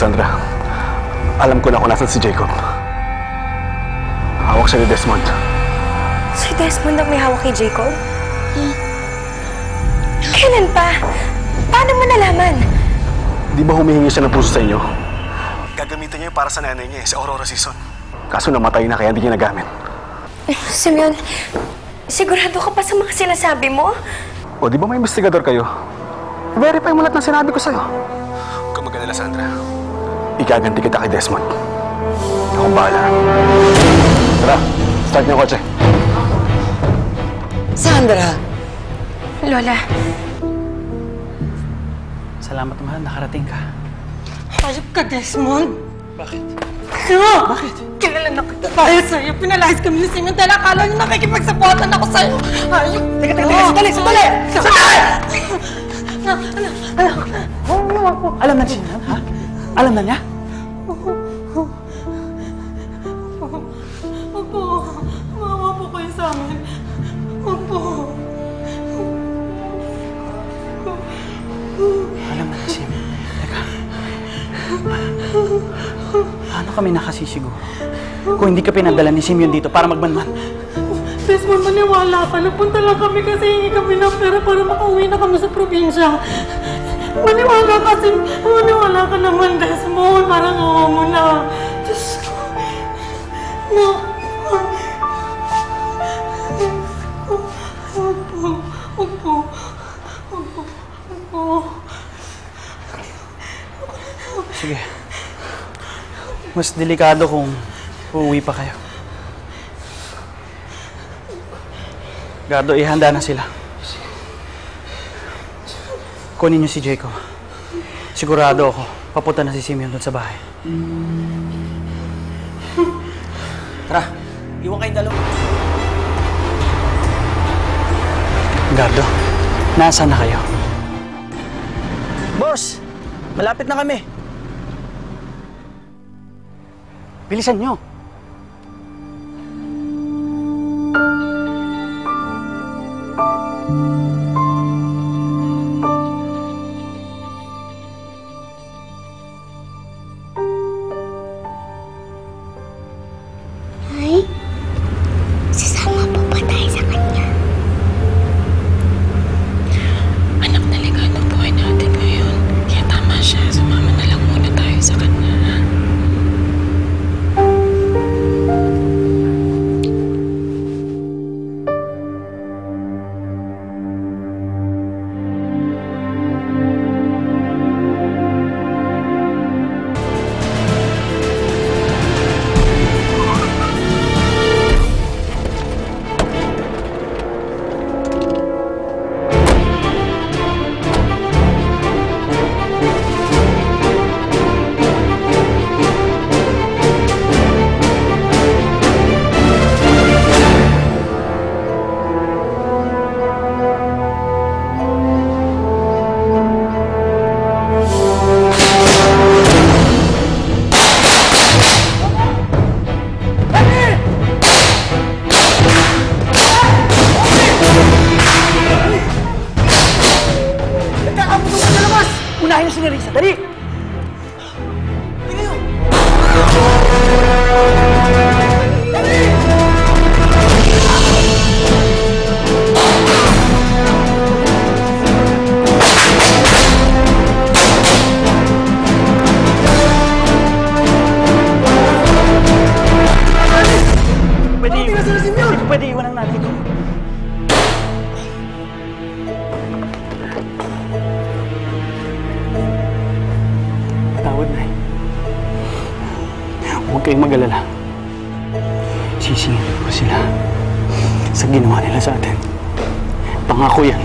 Sandra. Alam ko na kung nasan si Jacob. Hawak siya ni Desmond. Si Desmond ang may hawak kay Jacob? Kailan pa? Paano mo nalaman? Di ba humihingi siya ng puso sa inyo? Gagamitin niya yung para sa nanay niya sa Aurora season. Kaso namatay na kaya hindi niya nagamit. Simeon, sigurado ka pa sa mga sinasabi mo? O di ba may investigador kayo? I-verify mo lahat ng sinabi ko sa'yo. Huwag kang mag-alala, Sandra. Igaganti kita kay Desmond. Akong bahala. Tara, start niyo ang kotse. Sandra! Lola. Salamat, mahal. Nakarating ka. Hayop ka, Desmond! Bakit? Ano? Bakit? Kilala na kita tayo sa'yo. Pinalayas kami ni Simon dahil akala niyo nakikipagsabuatan ako sa'yo. Hayop! Teka! Sandali! Alam na siya, ha? Alam na niya? Opo. Maawa po kayo sa amin. Opo. Alam na siya. Teka. Paano kami nakasisiguro kung hindi ka pinadala ni Simeon dito para magmanman? Desmond, maniwala ka. Napunta lang kami kasi hingi kami ng pera para makauwi na kami sa probinsya. Maniwala ka naman, Desmond. Parang awa mo na. Diyos ko. No. Opo. Sige. Mas delikado kung uuwi pa kayo. Gardo, ihanda na sila. Kunin niyo si Jacob. Sigurado ako, papunta na si Simeon doon sa bahay. Tara, iwan kayong dalawa. Gardo, nasaan na kayo? Boss, malapit na kami. Bilisan niyo. Ay, sasama po ba tayo sa kanya? Anak, delikado buhay natin ngayon. Kaya tama siya. Sumama na lang muna tayo sa kanya. Unahin na si Nerissa, dali! Pwede iwan ang natin ito. Patawad na eh. Huwag kayong mag-alala. Sisingilin ko sila sa ginawa nila sa atin. Pangako yan.